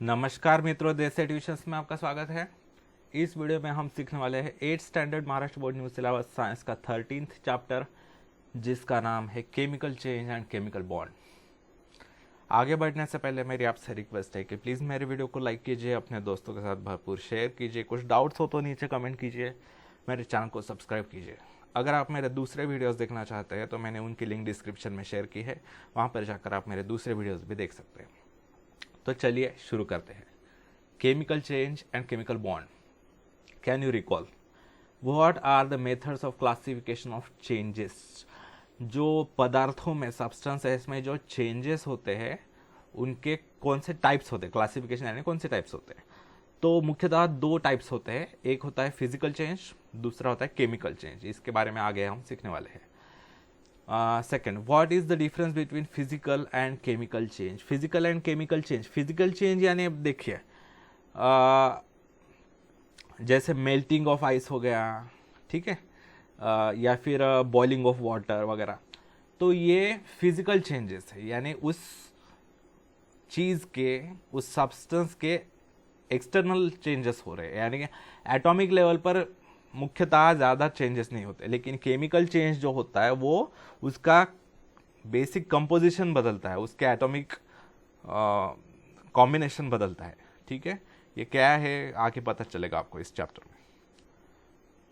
नमस्कार मित्रों, देसी ट्यूशंस में आपका स्वागत है। इस वीडियो में हम सीखने वाले हैं 8th standard Maharashtra board new syllabus science का 13th चैप्टर, जिसका नाम है chemical change and chemical bond. आगे बढ़ने से पहले मेरी आपसे रिक्वेस्ट है कि प्लीज़ मेरे वीडियो को लाइक कीजिए, अपने दोस्तों के साथ भरपूर शेयर कीजिए, कुछ डाउट्स हो तो नीचे कमेंट कीजिए, मेरे चैनल को सब्सक्राइब कीजिए। अगर आप मेरे दूसरे वीडियोस देखना चाहते हैं तो मैंने उनकी लिंक डिस्क्रिप्शन में शेयर की है, वहाँ पर जाकर आप मेरे दूसरे वीडियोस भी देख सकते हैं। तो चलिए शुरू करते हैं। Chemical change and chemical bond. Can you recall what are the methods of classification of changes? जो पदार्थों में, सब्सटेंसेस में जो चेंजेस होते हैं उनके कौन से टाइप्स होते हैं, क्लासिफिकेशन यानी कौन से टाइप्स होते हैं। तो मुख्यतः दो टाइप्स होते हैं, एक होता है फिजिकल चेंज, दूसरा होता है केमिकल चेंज। इसके बारे में आगे हम सीखने वाले हैं। Second, what is the difference between physical and chemical change? Physical and chemical change, physical change यानी अब देखिए जैसे मेल्टिंग ऑफ आइस हो गया, ठीक है, या फिर बॉइलिंग ऑफ वाटर वगैरह, तो ये फिजिकल चेंजेस है, यानी उस चीज़ के, उस सब्सटेंस के एक्सटर्नल चेंजेस हो रहे हैं, यानी कि एटॉमिक लेवल पर मुख्यतः ज़्यादा चेंजेस नहीं होते। लेकिन केमिकल चेंज जो होता है वो उसका बेसिक कंपोजिशन बदलता है, उसके एटॉमिक कॉम्बिनेशन बदलता है। ठीक है, ये क्या है आगे पता चलेगा आपको इस चैप्टर में।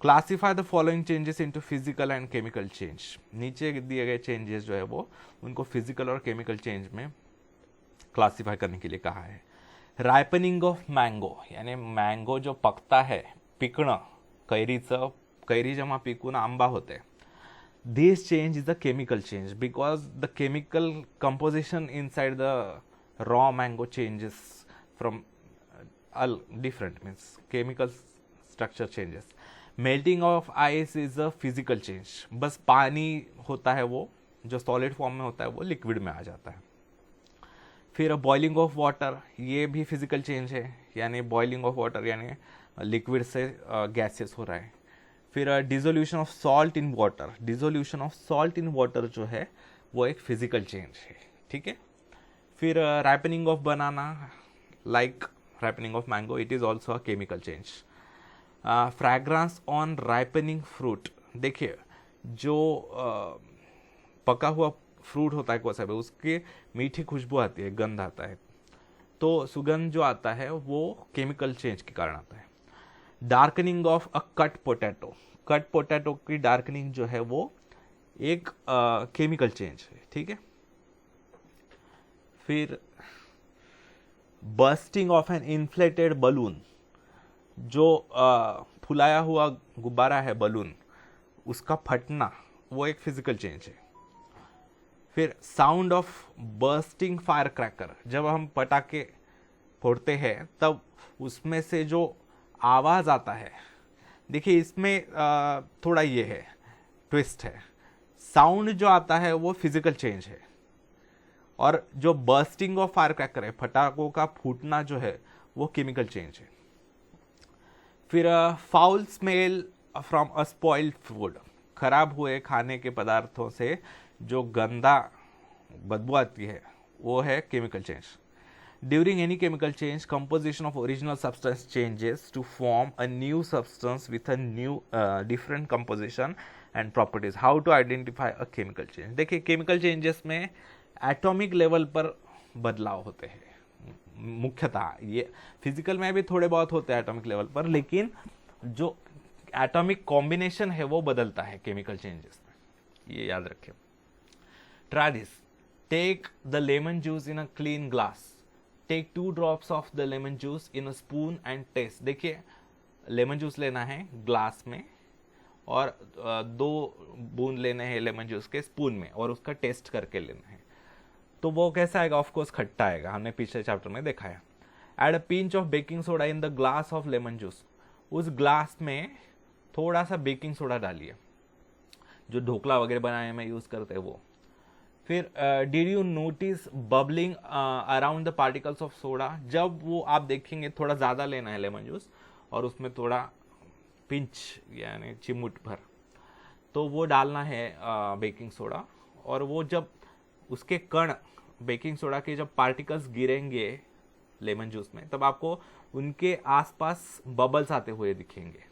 Classify the following changes into physical and chemical change. नीचे दिए गए चेंजेस जो है वो उनको फिजिकल और केमिकल चेंज में क्लासीफाई करने के लिए कहा है। रायपनिंग ऑफ मैंगो, यानी मैंगो जो पकता है, पिकणं, कैरी जेव्हा पिकून आंबा होते, this change is the chemical change because the chemical composition inside the raw mango changes from different, means chemical structure changes. Melting of ice is a physical change, बस पानी होता है वो जो सॉलिड फॉर्म में होता है वो लिक्विड में आ जाता है। फिर बॉइलिंग ऑफ वाटर, ये भी फिजिकल चेंज है, यानी बॉइलिंग ऑफ वाटर यानी लिक्विड से गैसेस हो रहा है। फिर dissolution of salt in water, dissolution of salt in water जो है वो एक फिजिकल चेंज है। ठीक है। फिर ripening of banana, like ripening of mango, it is also a chemical change. Fragrance on ripening fruit, देखिए जो पका हुआ फ्रूट होता है कोसा भी, उसकी मीठी खुशबू आती है, गंध आता है, तो सुगंध जो आता है वो केमिकल चेंज के कारण आता है। Darkening of a cut potato, cut potato की डार्कनिंग जो है वो एक केमिकल चेंज है। ठीक है। फिर bursting of an inflated balloon, जो फुलाया हुआ गुब्बारा है बलून, उसका फटना वो एक फिजिकल चेंज है। फिर sound of bursting fire cracker, जब हम पटाखे फोड़ते हैं तब उसमें से जो आवाज आता है, देखिए इसमें थोड़ा ये है, ट्विस्ट है। साउंड जो आता है वो फिजिकल चेंज है, और जो बर्स्टिंग ऑफ फायर क्रैकर है, पटाखों का फूटना जो है वो केमिकल चेंज है। फिर foul smell from a spoiled food, खराब हुए खाने के पदार्थों से जो गंदा बदबू आती है वो है chemical change. During any chemical change, composition of original substance changes to form a new substance with a new different composition and properties. How to identify a chemical change? देखिए केमिकल चेंजेस में atomic level पर बदलाव होते हैं मुख्यतः, ये physical में भी थोड़े बहुत होते हैं एटॉमिक लेवल पर, लेकिन जो एटॉमिक कॉम्बिनेशन है वो बदलता है केमिकल चेंजेस में, ये याद रखें। Try this, take the lemon juice in a clean glass, take 2 drops of the lemon juice in a spoon and taste. देखिए लेमन जूस लेना है ग्लास में और 2 बूंद लेने हैं लेमन जूस के स्पून में, और उसका टेस्ट करके लेना है, तो वो कैसा आएगा? ऑफकोर्स खट्टा आएगा, हमने पिछले चैप्टर में देखा है। Add a pinch of baking soda in the glass of lemon juice, उस ग्लास में थोड़ा सा बेकिंग सोडा डालिए, जो ढोकला वगैरह बनाने में यूज करते हैं वो। फिर did you notice bubbling around the particles of soda, जब वो आप देखेंगे थोड़ा ज़्यादा लेना है लेमन जूस और उसमें थोड़ा पिंच यानी चिमुट भर, तो वो डालना है बेकिंग सोडा, और वो जब उसके कण, बेकिंग सोडा के जब पार्टिकल्स गिरेंगे लेमन जूस में, तब आपको उनके आसपास बबल्स आते हुए दिखेंगे।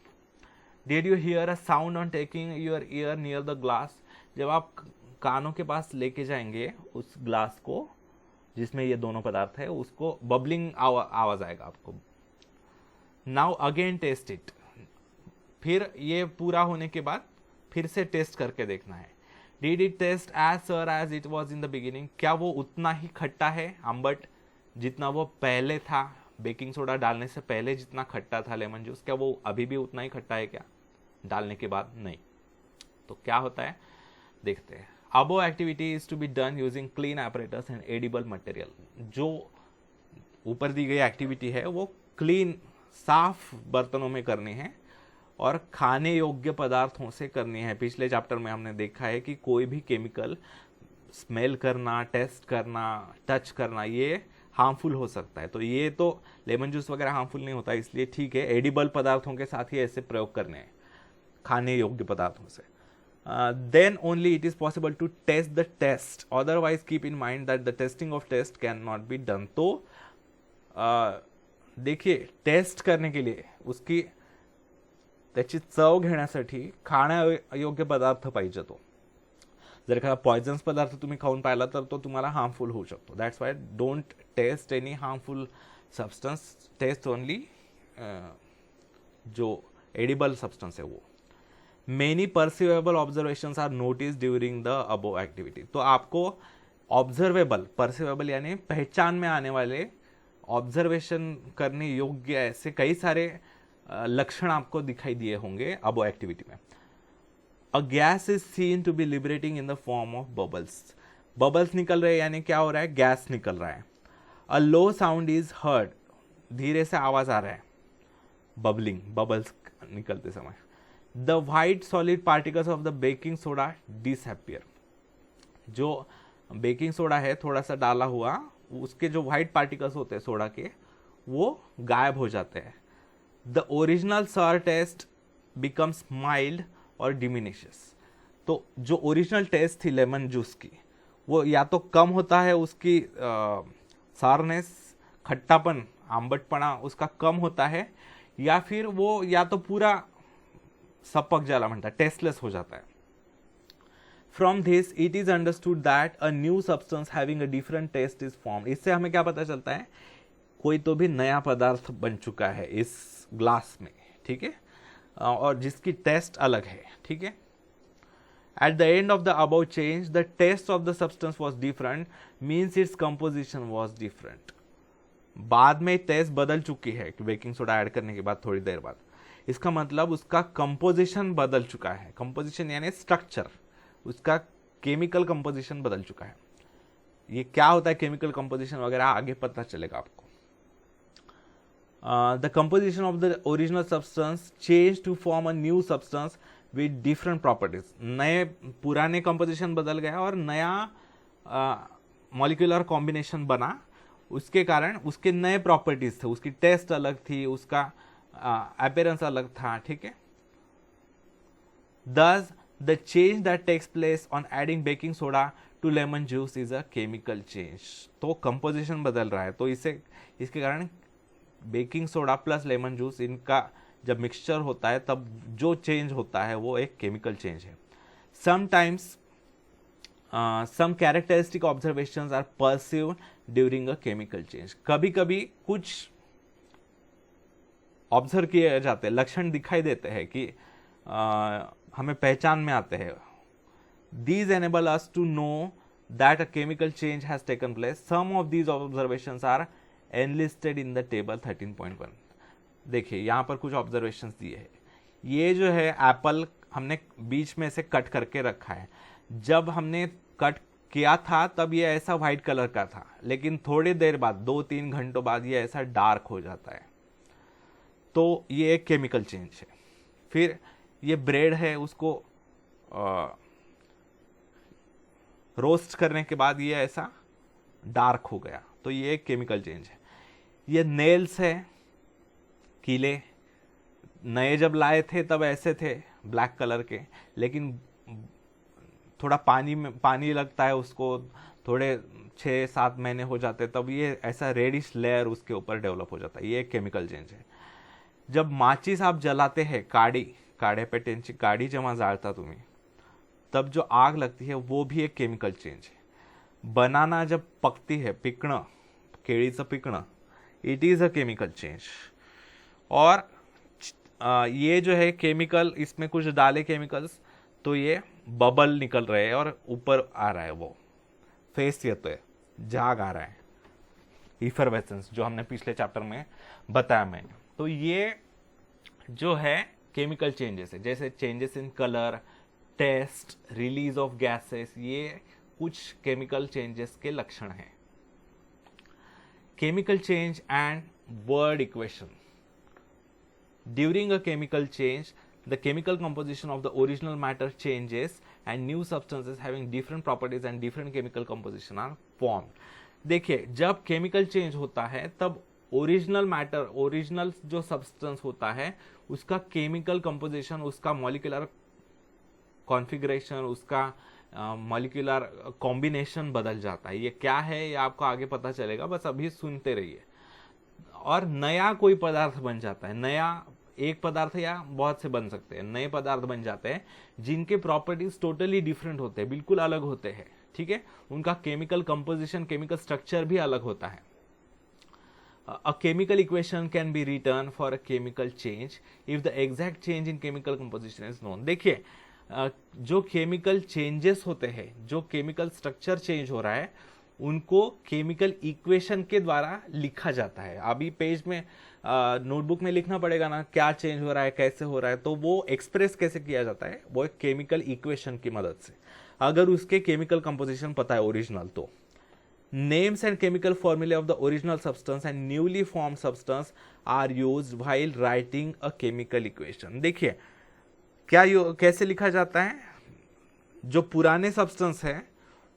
Did you here a sound on taking your year near the glass? जब आप कानों के पास लेके जाएंगे उस ग्लास को जिसमें ये दोनों पदार्थ है, उसको बबलिंग आवाज आएगा आपको। Now again test it. फिर ये पूरा होने के बाद फिर से टेस्ट करके देखना है। Did it taste as sour as it was in the beginning? क्या वो उतना ही खट्टा है आम्बट जितना वो पहले था? बेकिंग सोडा डालने से पहले जितना खट्टा था लेमन जूस, क्या वो अभी भी उतना ही खट्टा है क्या डालने के बाद? नहीं। तो क्या होता है देखते हैं। Above activity is to be done using clean apparatus and edible material. जो ऊपर दी गई एक्टिविटी है वो क्लीन साफ बर्तनों में करनी है और खाने योग्य पदार्थों से करनी है। पिछले चैप्टर में हमने देखा है कि कोई भी केमिकल स्मेल करना, टेस्ट करना, टच करना, ये हार्मफुल हो सकता है। तो ये तो लेमन जूस वगैरह हार्मफुल नहीं होता, इसलिए ठीक है, एडिबल पदार्थों के साथ ही ऐसे प्रयोग करने हैं, खाने योग्य पदार्थों से। Then only it is possible to test the test. Otherwise, keep in mind that the testing of test cannot be done. तो देखिए, टेस्ट करने के लिए उसकी त्याची चव घेण्यासाठी खाण्यायोग्य पदार्थ पाहिजे. तो जर एखादा पॉयझन्स पदार्थ तुम्ही खाऊन पाहिला तर तो तुम्हाला हार्मफुल होऊ शकतो. That's why don't taste any harmful substance, taste only जो एडिबल सब्सटेंस है वो. Many perceivable observations are notice during the above activity. तो आपको ऑब्जर्वेबल, परसिवेबल यानी पहचान में आने वाले, ऑब्जर्वेशन करने योग्य ऐसे कई सारे लक्षण आपको दिखाई दिए होंगे अबो एक्टिविटी में. A gas is seen to be liberating in the form of bubbles. Bubbles निकल रहे हैं यानी क्या हो रहा है, गैस निकल रहा है. अ लो साउंड इज हर्ड. धीरे से आवाज आ रहा है, बबलिंग, बबल्स निकलते समय. The white solid particles of the baking soda disappear. जो बेकिंग सोडा है थोड़ा सा डाला हुआ, उसके जो व्हाइट पार्टिकल्स होते हैं सोडा के, वो गायब हो जाते हैं. The original sour taste becomes mild और डिमिनिशेस. तो जो ओरिजिनल टेस्ट थी लेमन जूस की, वो या तो कम होता है, उसकी सारनेस, खट्टापन, आंबटपना उसका कम होता है, या फिर वो या तो पूरा सपक ज्याला म्हणतात, टेस्टलेस हो जाता है. From this it is understood that a new substance having a different taste is form. इससे हमें क्या पता चलता है, कोई तो भी नया पदार्थ बन चुका है इस ग्लास में, ठीक है, और जिसकी टेस्ट अलग है, ठीक है. At the end of the above change, the taste of the substance was different, means its composition was different. बाद में टेस्ट बदल चुकी है बेकिंग सोडा ऐड करने के बाद थोड़ी देर बाद. इसका मतलब उसका कंपोजिशन बदल चुका है. कंपोजिशन यानी स्ट्रक्चर, उसका केमिकल कंपोजिशन बदल चुका है. ये क्या होता है केमिकल कंपोजिशन वगैरह आगे पता चलेगा आपको. The composition of the original substance change to form a new substance with different properties. नए, पुराने कंपोजिशन बदल गया और नया मॉलिक्यूलर कॉम्बिनेशन बना. उसके कारण उसके नए प्रॉपर्टीज थे, उसकी टेस्ट अलग थी, उसका अपीयरेंस अलग था, ठीक है. Thus, the change that takes place on adding baking soda to lemon juice is a chemical change. तो कंपोजिशन बदल रहा है, तो इसके कारण baking soda plus lemon juice, इनका जब मिक्सचर होता है तब जो चेंज होता है वो एक केमिकल चेंज है. Sometimes some characteristic observations are perceived during a chemical change. कभी कभी कुछ ऑब्जर्व किए जाते हैं, लक्षण दिखाई देते हैं कि हमें पहचान में आते हैं. These enable us to know that a chemical change has taken place. Some of these observations are enlisted in the table 13.1. देखिए यहाँ पर कुछ ऑब्जर्वेशंस दिए हैं. ये जो है एप्पल हमने बीच में से कट करके रखा है. जब हमने कट किया था तब ये ऐसा व्हाइट कलर का था, लेकिन थोड़ी देर बाद, 2-3 घंटों बाद ये ऐसा डार्क हो जाता है. तो ये एक केमिकल चेंज है. फिर ये ब्रेड है, उसको रोस्ट करने के बाद ये ऐसा डार्क हो गया, तो ये एक केमिकल चेंज है. ये नेल्स है, कीले, नए जब लाए थे तब ऐसे थे ब्लैक कलर के, लेकिन थोड़ा पानी लगता है उसको, थोड़े 6-7 महीने हो जाते तब ये ऐसा रेडिश लेयर उसके ऊपर डेवलप हो जाता है, ये एक केमिकल चेंज है। जब माचिस आप जलाते हैं, काढ़े पे टेंची काढ़ी जेव्हा जाळता तुम्ही, तब जो आग लगती है वो भी एक केमिकल चेंज है। बनाना जब पकती है, पिकणं, केळीचं पिकणं, it is a chemical change. और ये जो है केमिकल, इसमें कुछ डाले केमिकल्स तो ये बबल निकल रहे हैं और ऊपर आ रहा है, वो फेस येतोय, झाग आ रहा है, इफरवेसेंस, जो हमने पिछले चैप्टर में बताया मैंने। तो ये जो है केमिकल चेंजेस है, जैसे changes in colour, taste, release of gases, ये कुछ केमिकल चेंजेस के लक्षण हैं। Chemical change and word equation. During a chemical change, the chemical composition of the original matter changes and new substances having different properties and different chemical composition are formed. देखिए, जब chemical change होता है तब original matter, original जो substance होता है उसका chemical composition, उसका मॉलिक्यूलर कॉन्फ़िगरेशन, उसका मॉलिक्यूलर कॉम्बिनेशन बदल जाता है। ये क्या है ये आपको आगे पता चलेगा, बस अभी सुनते रहिए। और नया कोई पदार्थ बन जाता है, नया एक पदार्थ या बहुत से बन सकते हैं, नए पदार्थ बन जाते हैं जिनके प्रॉपर्टीज टोटली डिफरेंट होते हैं, बिल्कुल अलग होते हैं, ठीक है। उनका केमिकल कंपोजिशन, केमिकल स्ट्रक्चर भी अलग होता है। अ chemical equation can be written for a chemical change if the exact change in chemical composition is known. देखिए, जो केमिकल चेंजेस होते हैं, जो केमिकल स्ट्रक्चर चेंज हो रहा है, उनको केमिकल इक्वेशन के द्वारा लिखा जाता है। अभी पेज में नोटबुक में लिखना पड़ेगा ना, क्या चेंज हो रहा है, कैसे हो रहा है, तो वो एक्सप्रेस कैसे किया जाता है, वो एक केमिकल इक्वेशन की मदद से, अगर उसके केमिकल कंपोजिशन पता है ओरिजिनल तो। Names and chemical formulae of the original substance and newly form substance are used while writing a chemical equation. देखिए, कैसे लिखा जाता है, जो पुराने सब्सटेंस है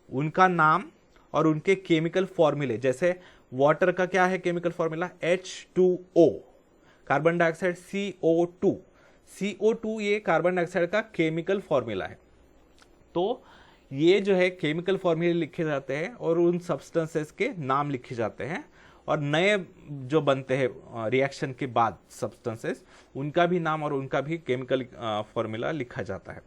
उनका नाम और उनके केमिकल फॉर्मूले, जैसे वाटर का क्या है chemical formula, H2O, carbon dioxide CO2, CO2 ये कार्बन डाइऑक्साइड का केमिकल फॉर्मूला है। तो ये जो है केमिकल फॉर्मूले लिखे जाते हैं और उन सब्सटेंसेस के नाम लिखे जाते हैं, और नए जो बनते हैं रिएक्शन के बाद सब्सटेंसेस, उनका भी नाम और उनका भी केमिकल फॉर्मूला लिखा जाता है।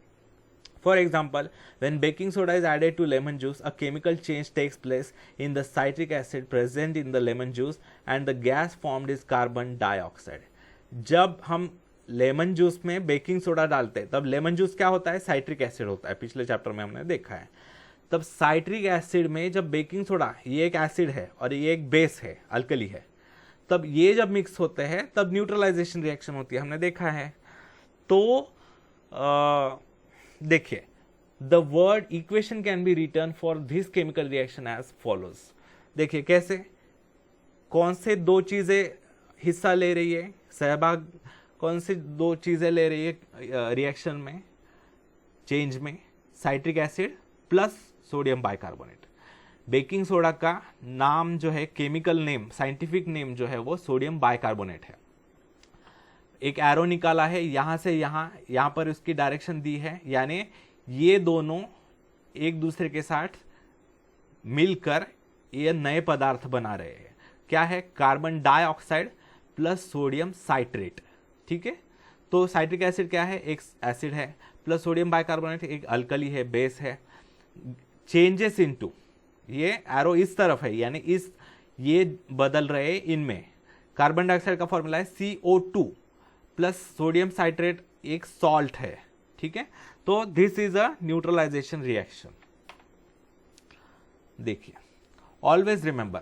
For example, when baking soda is added to lemon juice, a chemical change takes place in the citric acid present in the lemon juice and the gas formed is carbon dioxide. जब हम lemon juice में baking soda डालते हैं तब lemon juice क्या होता है, citric acid होता है, पिछले चैप्टर में हमने देखा है। तब साइट्रिक एसिड में जब बेकिंग सोडा, ये एक एसिड है और ये एक बेस है, अल्कली है, तब ये जब मिक्स होते हैं तब न्यूट्रलाइजेशन रिएक्शन होती है, हमने देखा है। तो देखिए, the word equation can be written for this chemical reaction as follows. देखिए कैसे, कौन से दो चीजें हिस्सा ले रही है, सहभाग कौन सी दो चीजें ले रही है रिएक्शन में, चेंज में, citric acid plus sodium bicarbonate. Baking soda का नाम जो है, केमिकल नेम, साइंटिफिक नेम जो है वो सोडियम बाइकार्बोनेट है। एक एरो निकाला है, यहां से यहां पर उसकी डायरेक्शन दी है, यानी ये दोनों एक दूसरे के साथ मिलकर ये नए पदार्थ बना रहे हैं। क्या है, carbon dioxide plus sodium citrate, ठीक है। तो साइट्रिक एसिड क्या है, एक एसिड है, प्लस सोडियम बाइकार्बोनेट एक अल्कली है, बेस है। चेंजेस इनटू, ये एरो इस तरफ है, यानी इस ये बदल रहे इनमें। कार्बन डाइऑक्साइड का फॉर्मूला है CO2 प्लस सोडियम साइट्रेट एक सॉल्ट है, ठीक है। तो this is a neutralization reaction. देखिए, always remember,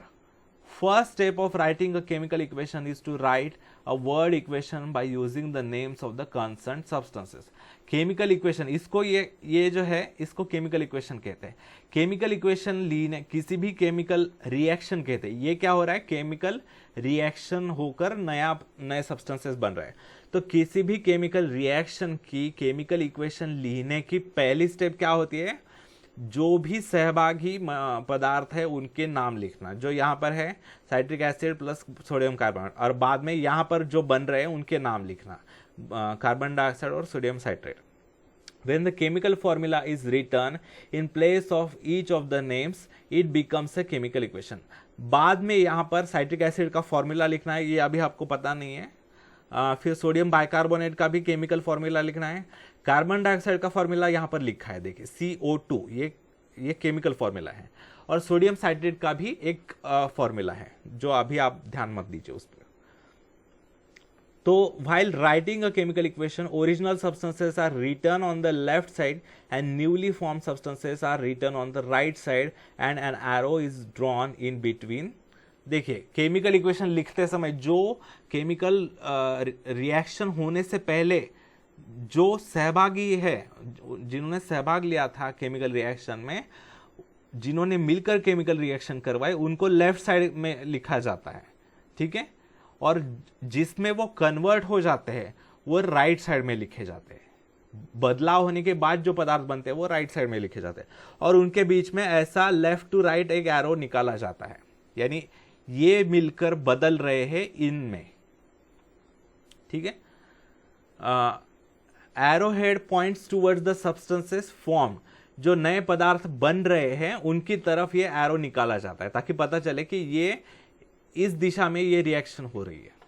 first step of writing a chemical equation is to write a word equation by using the names of the concerned substances. Chemical equation, इसको ये जो है इसको केमिकल इक्वेशन कहते हैं। Chemical equation लीने किसी भी केमिकल रिएक्शन कहते हैं। ये क्या हो रहा है, केमिकल रिएक्शन होकर नए सब्सटेंसेस बन रहे हैं। तो किसी भी केमिकल रिएक्शन की केमिकल इक्वेशन लिखने की पहली स्टेप क्या होती है, जो भी सहभागी पदार्थ है उनके नाम लिखना, जो यहाँ पर है citric acid plus sodium carbonate, और बाद में यहाँ पर जो बन रहे हैं उनके नाम लिखना, कार्बन डाइऑक्साइड और sodium citrate. When the chemical formula is written in place of each of the names, it becomes a chemical equation. बाद में यहाँ पर साइट्रिक एसिड का फॉर्मूला लिखना है, ये अभी आपको पता नहीं है. फिर सोडियम बाइकार्बोनेट का भी केमिकल फॉर्मूला लिखना है. कार्बन डाइऑक्साइड का फॉर्मूला यहाँ पर लिखा है, देखिए CO2, ये केमिकल फॉर्मूला है. और सोडियम साइट्रेट का भी एक फॉर्मूला है, जो अभी आप ध्यान मत दीजिए उस पर. तो while writing a chemical equation, original substances are written on the left side and newly formed substances are written on the right side and an arrow is drawn in between. देखिए, केमिकल इक्वेशन लिखते समय जो chemical reaction होने से पहले जो सहभागी है, जिन्होंने सहभाग लिया था केमिकल रिएक्शन में, जिन्होंने मिलकर केमिकल रिएक्शन करवाए, उनको लेफ्ट साइड में लिखा जाता है. ठीक है. और जिसमें वो कन्वर्ट हो जाते हैं वो राइट साइड में लिखे जाते हैं. बदलाव होने के बाद जो पदार्थ बनते हैं वो राइट साइड में लिखे जाते हैं. और उनके बीच में ऐसा लेफ्ट टू राइट एक एरो निकाला जाता है, यानी ये मिलकर बदल रहे हैं इनमें. ठीक है. Arrow head points towards the substances form. जो नए पदार्थ बन रहे हैं उनकी तरफ ये एरो निकाला जाता है, ताकि पता चले कि ये इस दिशा में ये रिएक्शन हो रही है.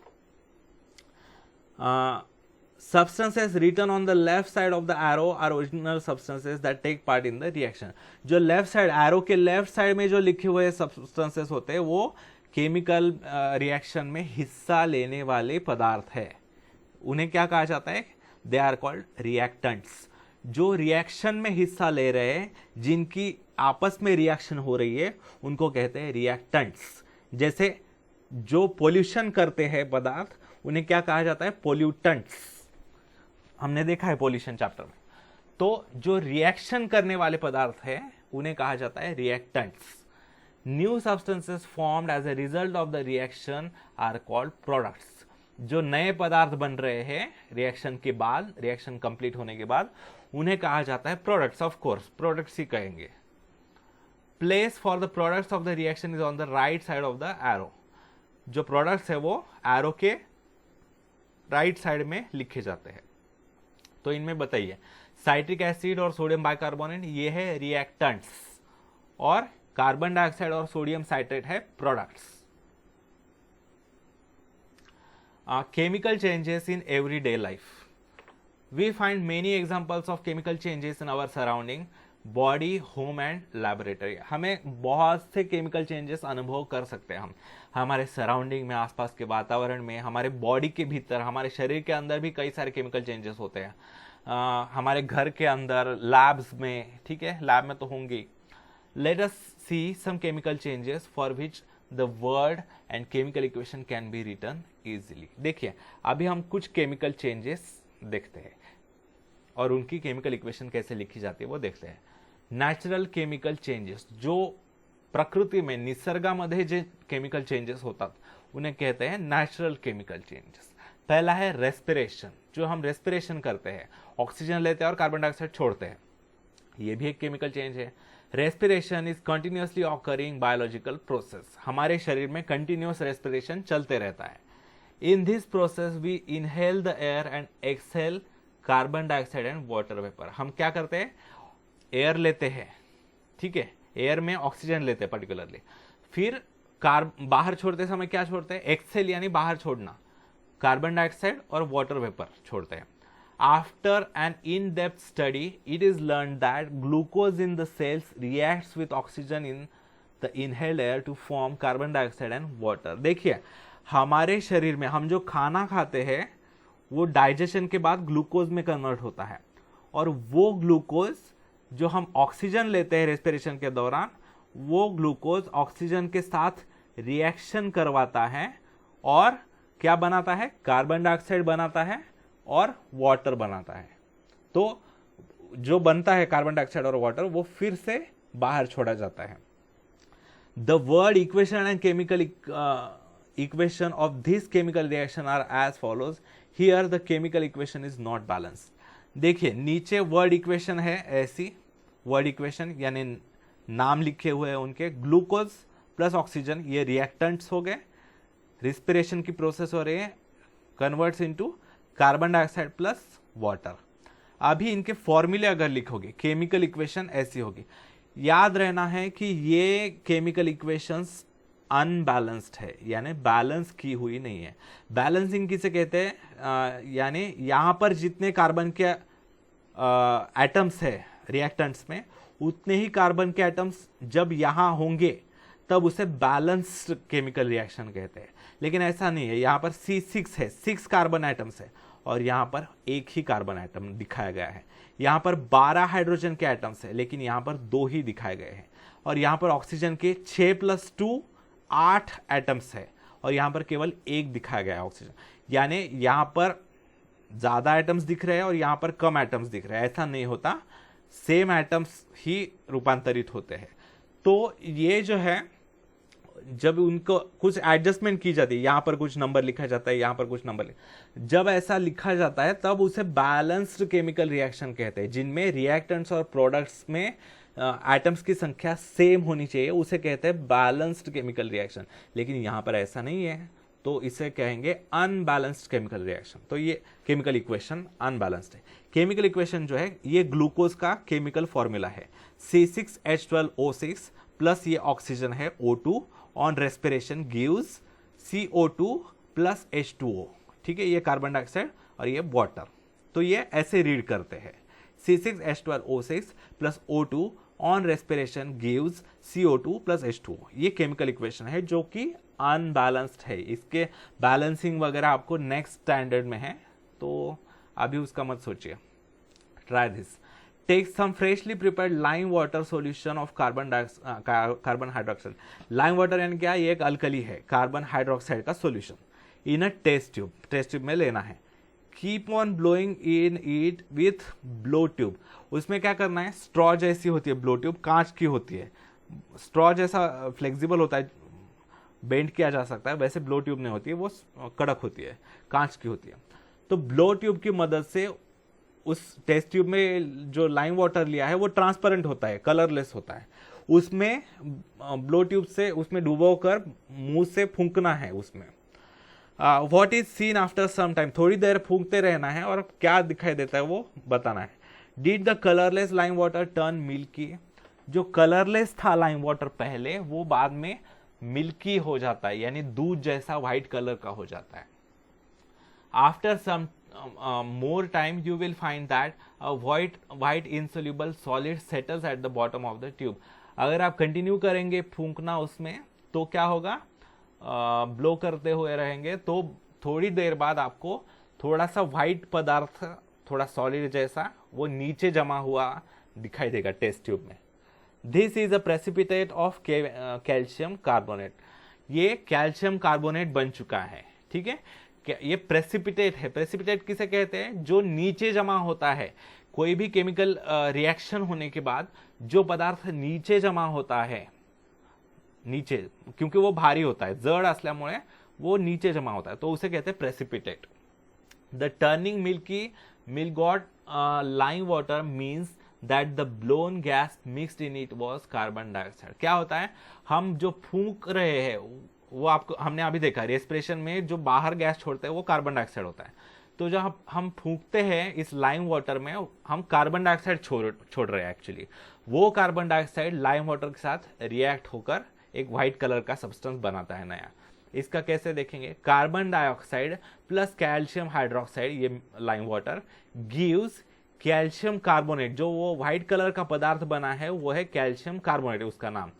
Substances written on the left side of the arrow are original substances that take part in the reaction. जो लेफ्ट साइड, एरो के लेफ्ट साइड में जो लिखे हुए सब्सटेंसेस होते हैं वो केमिकल रिएक्शन में हिस्सा लेने वाले पदार्थ है. उन्हें क्या कहा जाता है? They are called reactants. जो रिएक्शन में हिस्सा ले रहे हैं, जिनकी आपस में रिएक्शन हो रही है, उनको कहते हैं रिएक्टेंट्स. जैसे जो पोल्यूशन करते हैं पदार्थ, उन्हें क्या कहा जाता है? पोल्यूटेंट्स. हमने देखा है पोल्यूशन चैप्टर में. तो जो रिएक्शन करने वाले पदार्थ है उन्हें कहा जाता है reactants. New substances formed as a result of the reaction are called products. जो नए पदार्थ बन रहे हैं रिएक्शन के बाद, रिएक्शन कंप्लीट होने के बाद, उन्हें कहा जाता है प्रोडक्ट्स. ऑफ कोर्स प्रोडक्ट्स ही कहेंगे. Place for the products of the reaction is on the right side of the arrow. जो प्रोडक्ट्स है वो एरो के राइट साइड में लिखे जाते हैं. तो इनमें बताइए, साइट्रिक एसिड और सोडियम बाइकार्बोनेट ये है रिएक्टेंट्स, और कार्बन डाइऑक्साइड और सोडियम साइट्रेट है products. Chemical changes in everyday life. We find many examples of chemical changes in our surrounding, body, home and laboratory. हमें बहुत से केमिकल चेंजेस अनुभव कर सकते हैं हम हमारे सराउंडिंग में, आसपास के वातावरण में, हमारे बॉडी के भीतर, हमारे शरीर के अंदर भी कई सारे केमिकल चेंजेस होते हैं. हमारे घर के अंदर, लैब्स में. ठीक है, लैब में तो होंगे. Let us see some chemical changes for which the word and chemical equation can be written easily. देखिए, अभी हम कुछ केमिकल चेंजेस देखते हैं और उनकी केमिकल इक्वेशन कैसे लिखी जाती है वो देखते हैं. नॅचरल केमिकल चेंजेस, जो प्रकृति में, निसर्गामध्ये जे केमिकल चेंजेस होतात उन्हें कहते हैं नॅचरल केमिकल चेंजेस. पहला है रेस्पिरेशन. जो हम रेस्पिरेशन करते हैं, ऑक्सीजन लेते हैं और कार्बन डाइऑक्साइड छोड़ते हैं, ये भी एक केमिकल चेंज है. Respiration is continuously occurring biological process. हमारे शरीर में कंटिन्यूअस रेस्पिरेशन चलते रहता है. In this process we inhale the air and exhale carbon dioxide and water vapour. हम क्या करते हैं? एयर लेते हैं. ठीक है, एयर में ऑक्सीजन लेते हैं पर्टिकुलरली. फिर बाहर छोड़ते समय क्या छोड़ते हैं? एक्सहेल यानी बाहर छोड़ना, कार्बन डाइऑक्साइड और वाटर वेपर छोड़ते हैं. After an in depth study it is learn that glucose in the cells reacts with oxygen in the inhaled air to form carbon dioxide and water. देखिए, हमारे शरीर में हम जो खाना खाते हैं वो डाइजेशन के बाद ग्लूकोज में कन्वर्ट होता है, और वो ग्लूकोज जो हम ऑक्सीजन लेते हैं रेस्पिरेशन के दौरान, वो ग्लूकोज ऑक्सीजन के साथ रिएक्शन करवाता है और क्या बनाता है? कार्बन डाइऑक्साइड बनाता है और वाटर बनाता है. तो जो बनता है कार्बन डाइऑक्साइड और वाटर, वो फिर से बाहर छोड़ा जाता है. The word equation and chemical equation of this chemical reaction are as follows. Here the chemical equation is not balanced. देखिए, नीचे वर्ड इक्वेशन है ऐसी, वर्ड इक्वेशन यानी नाम लिखे हुए हैं उनके. ग्लूकोज प्लस ऑक्सीजन ये रिएक्टेंट्स हो गए, रिस्पिरेशन की प्रोसेस हो रही है, converts into carbon dioxide plus water. अभी इनके फॉर्मूले अगर लिखोगे, केमिकल इक्वेशन ऐसी होगी। याद रहना है कि ये केमिकल इक्वेशंस अनबैलेंस्ड है, यानी बैलेंस की हुई नहीं है। बैलेंसिंग किसे कहते हैं, यानी यहां पर जितने कार्बन के एटम्स है रिएक्टेंट्स में, उतने ही कार्बन के एटम्स जब यहां होंगे तब उसे बैलेंस्ड केमिकल रिएक्शन कहते हैं। लेकिन ऐसा नहीं है, यहां पर C6 है, 6 कार्बन एटम्स है, और यहां पर एक ही कार्बन एटम दिखाया गया है। यहां पर 12 हाइड्रोजन के एटम्स है, लेकिन यहां पर 2 ही दिखाए गए हैं। और यहां पर ऑक्सीजन के 6 + 2 8 एटम्स है, और यहां पर केवल 1 दिखाया गया है ऑक्सीजन। यानी यहां पर ज्यादा एटम्स दिख रहे हैं और यहां पर कम एटम्स दिख रहे हैं, ऐसा नहीं होता, सेम एटम्स ही रूपांतरित होते हैं। तो ये जो है, जब उनको कुछ एडजस्टमेंट की जाती है, यहां पर कुछ नंबर लिखा जाता है, यहां पर कुछ नंबर जब ऐसा लिखा जाता है तब उसे बैलेंस्ड केमिकल रिएक्शन कहते हैं, जिनमें रिएक्टेंट्स और प्रोडक्ट्स में एटम्स की संख्या सेम होनी चाहिए, उसे कहते हैं बैलेंस्ड केमिकल रिएक्शन। लेकिन यहां पर ऐसा नहीं है, तो इसे कहेंगे अनबैलेंस्ड केमिकल रिएक्शन। तो ये केमिकल इक्वेशन अनबैलेंस्ड है। केमिकल इक्वेशन जो है, ये ग्लूकोज का केमिकल फॉर्मूला है, C6H12O6 प्लस ये ऑक्सीजन है O2, on respiration gives CO2 plus H2O। ठीक है, ये कार्बन डाइऑक्साइड और ये वाटर। तो ये ऐसे रीड करते हैं, C6H12O6 plus O2 on respiration gives CO2 plus H2O। ये केमिकल इक्वेशन है जो कि अनबैलेंस्ड है। इसके बैलेंसिंग वगैरह आपको नेक्स्ट स्टैंडर्ड में है, तो अभी उसका मत सोचिए। Try this. Take some freshly prepared lime water solution of carbon hydroxide. Lime water यानी क्या, ये एक अल्कली है, कार्बन हाइड्रोक्साइड का solution, in a test tube. Test tube में लेना है। Keep on blowing in it with blow tube. उसमें क्या करना है, स्ट्रॉ जैसी होती है ब्लो ट्यूब, कांच की होती है। स्ट्रॉ जैसा फ्लेक्सिबल होता है, बेंड किया जा सकता है, वैसे ब्लो ट्यूब नहीं होती है, वो कड़क होती है, कांच की होती है। तो ब्लो ट्यूब की मदद से उस टेस्ट ट्यूब में जो लाइम वाटर लिया है वो ट्रांसपेरेंट होता है, कलरलेस होता है। उसमें ब्लो ट्यूब से उसमें डुबोकर मुंह से फूंकना है उसमें। What is seen after some time, थोड़ी देर फूंकते रहना है और क्या दिखाई देता है वो बताना है। Did the colourless lime water turn milky, जो कलरलेस था लाइम वाटर पहले, वो बाद में मिल्की हो जाता है, यानी दूध जैसा व्हाइट कलर का हो जाता है। After some more time you will find that a white insoluble solid settles at the bottom of the tube. अगर आप कंटिन्यू करेंगे फूंकना उसमें तो क्या होगा, ब्लो करते हुए रहेंगे तो थोड़ी देर बाद आपको थोड़ा सा व्हाइट पदार्थ, थोड़ा सॉलिड जैसा, वो नीचे जमा हुआ दिखाई देगा टेस्ट ट्यूब में। This is a precipitate of calcium carbonate. ये कैल्शियम कार्बोनेट बन चुका है। ठीक है, ये प्रेसिपिटेट है। प्रेसिपिटेट किसे कहते हैं, जो नीचे जमा होता है। कोई भी केमिकल रिएक्शन होने के बाद जो पदार्थ नीचे जमा होता है, नीचे, क्योंकि वो भारी होता है, जड़ असल्यामुळे वो नीचे जमा होता है, तो उसे कहते हैं precipitate. The turning milk got lime water means that the blown gas mixed in it was carbon dioxide. क्या होता है, हम जो फूंक रहे हैं वो आपको हमने अभी देखा, रेस्पिरेशन में जो बाहर गैस छोड़ते हैं वो कार्बन डाइऑक्साइड होता है। तो जब हम फूंकते हैं इस लाइम वाटर में, हम कार्बन डाइऑक्साइड छोड़ रहे हैं। एक्चुअली वो कार्बन डाइऑक्साइड लाइम वाटर के साथ रिएक्ट होकर एक व्हाइट कलर का सब्सटेंस बनाता है नया। इसका कैसे देखेंगे, carbon dioxide plus calcium hydroxide, ये lime water gives calcium carbonate. जो वो व्हाइट कलर का पदार्थ बना है वो है कैल्शियम कार्बोनेट, उसका नाम,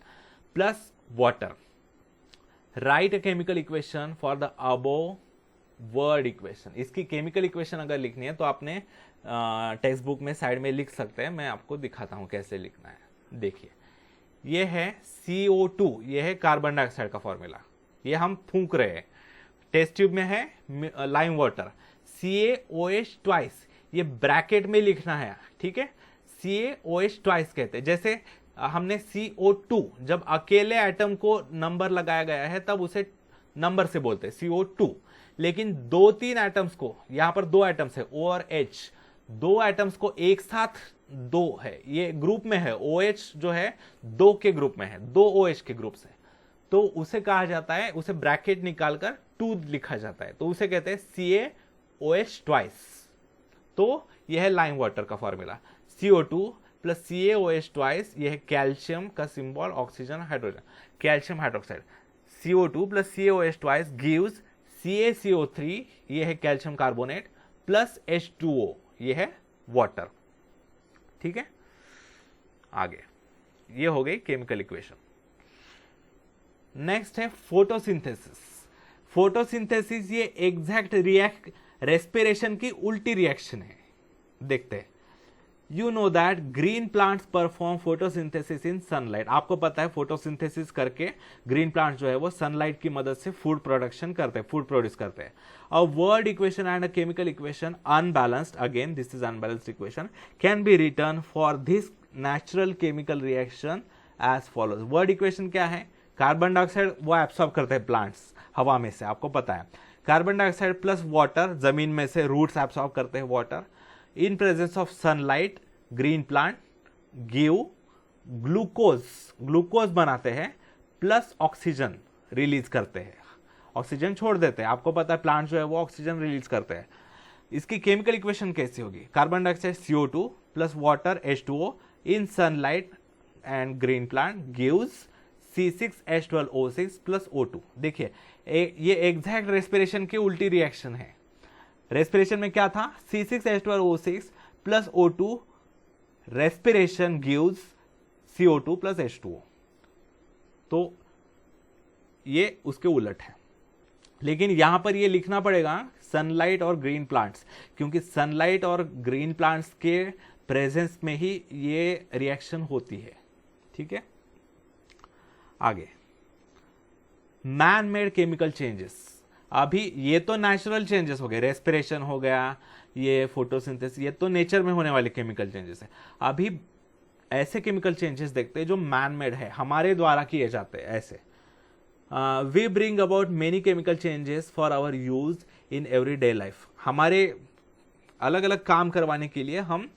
plus water. Right a chemical equation for the above word equation. इसकी केमिकल इक्वेशन अगर लिखनी है तो आपने टेक्स्ट बुक में साइड में लिख सकते हैं, मैं आपको दिखाता हूं कैसे लिखना है। देखिए, ये है CO2, ये है कार्बन डाइऑक्साइड का फॉर्मूला, ये हम फूंक रहे हैं। टेस्ट ट्यूब में है लाइम वाटर, CaOH ट्वाइस, ये ब्रैकेट में लिखना है। ठीक है, CaOH ट्वाइस कहते हैं। जैसे हमने CO2, जब अकेले एटम को नंबर लगाया गया है तब उसे नंबर से बोलते हैं CO2, लेकिन 2-3 एटम्स को, यहां पर 2 एटम्स है O और H, 2 एटम्स को एक साथ 2 है, ये ग्रुप में है, OH जो है 2 के ग्रुप में है, 2 OH के ग्रुप से, तो उसे कहा जाता है, उसे ब्रैकेट निकालकर 2 लिखा जाता है, तो उसे कहते हैं CaOH ट्वाइस। तो यह है लाइम वाटर का formula, CO2 plus CaOH twice, यह है कैल्शियम का symbol, oxygen hydrogen, calcium hydroxide, CO2 plus CaOH twice gives CaCO3, यह है कैल्शियम कार्बोनेट, प्लस H2O, यह है वाटर। ठीक है, आगे ये हो गई केमिकल इक्वेशन। नेक्स्ट है फोटोसिंथेसिस। फोटोसिंथेसिस ये एग्जैक्ट रेस्पिरेशन की उल्टी रिएक्शन है। देखते हैं, you know that green plants perform photosynthesis in sunlight. आपको पता है फोटोसिंथेसिस करके ग्रीन प्लांट्स जो है वो सनलाइट की मदद से फूड प्रोडक्शन करते हैं, फूड प्रोड्यूस करते हैं। A word equation and a chemical equation unbalanced, again this is unbalanced equation, can be written for this natural chemical reaction as follows. Word equation क्या है? कार्बन डाइऑक्साइड वो absorb करते हैं plants हवा में से, आपको पता है। कार्बन डाइऑक्साइड प्लस वाटर, जमीन में से रूट्स एब्सॉर्ब करते हैं water. In presence of sunlight green plant give glucose बनाते हैं, प्लस ऑक्सीजन रिलीज करते हैं, ऑक्सीजन छोड़ देते हैं। आपको पता है प्लांट जो है वो ऑक्सीजन रिलीज करते हैं। इसकी केमिकल इक्वेशन कैसी होगी? Carbon dioxide CO2 plus water H2O in sunlight and green plant gives C6H12O6 plus O2। देखिए ये एग्जैक्ट रेस्पिरेशन की उल्टी रिएक्शन है। रेस्पिरेशन में क्या था? C6H12O6 plus O2, respiration gives CO2 plus H2O। तो ये उसके उलट है, लेकिन यहां पर ये लिखना पड़ेगा सनलाइट और ग्रीन प्लांट्स, क्योंकि सनलाइट और ग्रीन प्लांट्स के प्रेजेंस में ही ये रिएक्शन होती है। ठीक है, आगे मैन मेड केमिकल चेंजेस। अभी ये तो नेचुरल चेंजेस हो गए, रेस्पिरेशन हो गया, ये फोटोसिंथेसिस, ये तो नेचर में होने वाले केमिकल चेंजेस है। अभी ऐसे केमिकल चेंजेस देखते हैं जो मैन मेड है, हमारे द्वारा किए जाते हैं। ऐसे we bring about many chemical changes for our use in everyday life. हमारे अलग अलग काम करवाने के लिए हम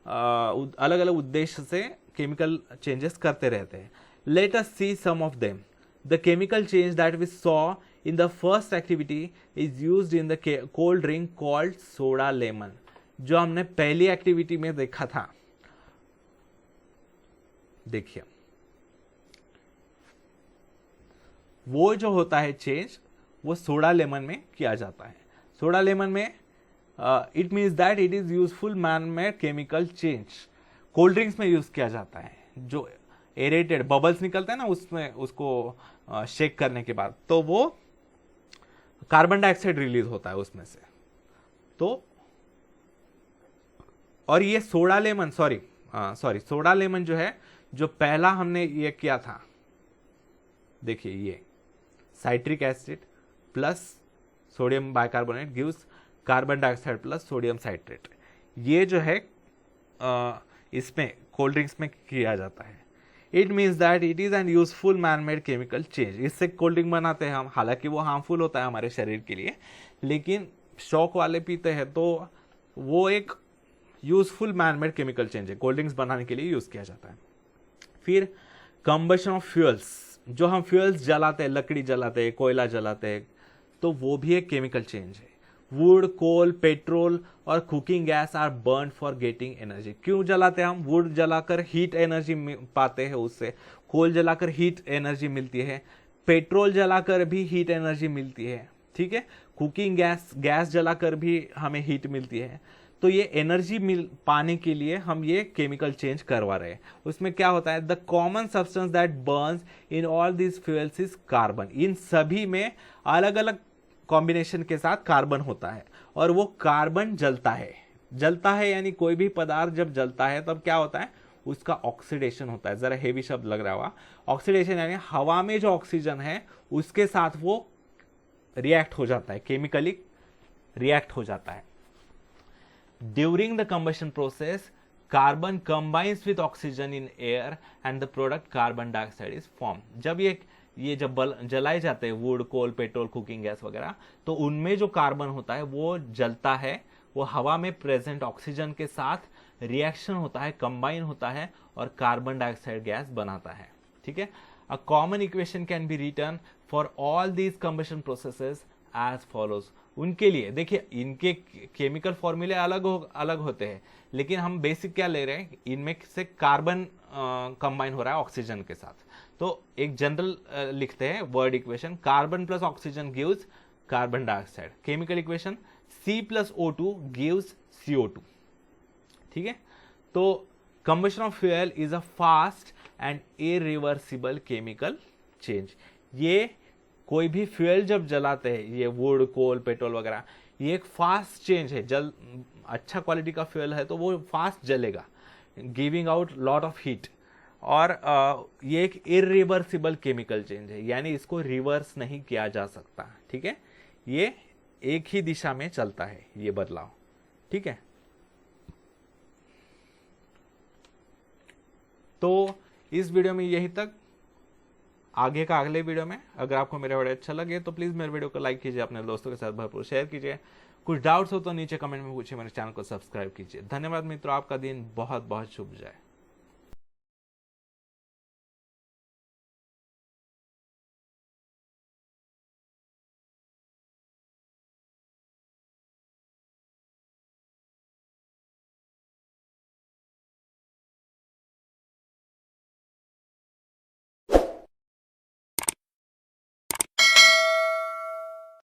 अलग अलग उद्देश्य से केमिकल चेंजेस करते रहते हैं। Let us see some of them. The chemical change that we saw in the first activity is used in the cold drink called soda lemon. जो हमने पहली एक्टिविटी में देखा था, देखिए वो जो होता है चेंज, वो सोडा लेमन में किया जाता है। सोडा लेमन में it means that it is useful man made chemical change. Cold drinks में यूज किया जाता है, जो एरेटेड बबल्स निकलते हैं ना उसमें, उसको शेक करने के बाद तो वो कार्बन डाइऑक्साइड रिलीज होता है उसमें से। तो और ये सोडा लेमन सोडा लेमन जो है, जो पहला हमने ये किया था, देखिए ये citric acid plus sodium bicarbonate gives carbon dioxide plus sodium citrate. ये जो है इसमें कोल्ड ड्रिंक्स में किया जाता है। It means that it is an useful man made chemical change. इससे कोल्ड ड्रिंक बनाते हैं हम, हालांकि वो हार्मफुल होता है हमारे शरीर के लिए, लेकिन शौक वाले पीते हैं, तो वो एक useful man made chemical change है, कोल्ड ड्रिंक्स बनाने के लिए यूज किया जाता है। फिर कंबशन ऑफ फ्यूल्स, जो हम फ्यूल्स जलाते हैं, लकड़ी जलाते हैं, कोयला जलाते हैं, तो वो भी एक केमिकल चेंज है। वुड, कोल, पेट्रोल और cooking gas are burn for getting energy. क्यों जलाते हैं हम? वुड जलाकर हीट एनर्जी पाते हैं उससे, कोल जलाकर हीट एनर्जी मिलती है, पेट्रोल जलाकर भी हीट एनर्जी मिलती है। ठीक है, कुकिंग गैस जलाकर भी हमें हीट मिलती है। तो ये एनर्जी पाने के लिए हम ये केमिकल चेंज करवा रहे हैं। उसमें क्या होता है? The common substance that burns in all this fuels is carbon. इन सभी में अलग अलग कॉम्बिनेशन के साथ कार्बन होता है, और वो कार्बन जलता है यानी कोई भी पदार्थ जब जलता है तब क्या होता है? उसका ऑक्सीडेशन होता है। जरा हेवी शब्द लग रहा होगा, ऑक्सीडेशन यानी हवा में जो ऑक्सीजन है उसके साथ वो रिएक्ट हो जाता है, केमिकली रिएक्ट हो जाता है। During the combustion process carbon combines with oxygen in air and the product carbon dioxide is form. जब ये जब जलाए जाते हैं wood, coal, petrol, cooking gas वगैरह, तो उनमें जो कार्बन होता है वो जलता है, वो हवा में प्रेजेंट ऑक्सीजन के साथ रिएक्शन होता है, कंबाइन होता है और कार्बन डाइऑक्साइड गैस बनाता है। ठीक है, a common equation can be written for all these combustion processes as follows. उनके लिए देखिए, इनके केमिकल फॉर्मूले अलग होते हैं, लेकिन हम बेसिक क्या ले रहे हैं, इनमें से कार्बन कंबाइन हो रहा है ऑक्सीजन के साथ। तो एक जनरल लिखते हैं word equation, carbon plus oxygen gives carbon dioxide. Chemical equation C+O2 gives CO2। ठीक है, तो combustion of fuel is a fast and irreversible chemical change। ये कोई भी फ्यूल जब जलाते हैं, ये वुड, कोल, पेट्रोल वगैरह, ये एक फास्ट चेंज है। जल अच्छा क्वालिटी का फ्यूल है तो वो फास्ट जलेगा, giving out lot of heat. और ये एक इरिवर्सिबल केमिकल चेंज है, यानी इसको रिवर्स नहीं किया जा सकता। ठीक है, ये एक ही दिशा में चलता है ये बदलाव। ठीक है, तो इस वीडियो में यही तक। आगे का अगले वीडियो में अगर आपको मेरा वीडियो अच्छा लगे तो प्लीज मेरे वीडियो को लाइक कीजिए, अपने दोस्तों के साथ भरपूर शेयर कीजिए। कुछ डाउट्स हो तो नीचे कमेंट में पूछिए, मेरे चैनल को सब्सक्राइब कीजिए। धन्यवाद मित्रों, आपका दिन बहुत बहुत शुभ जाए।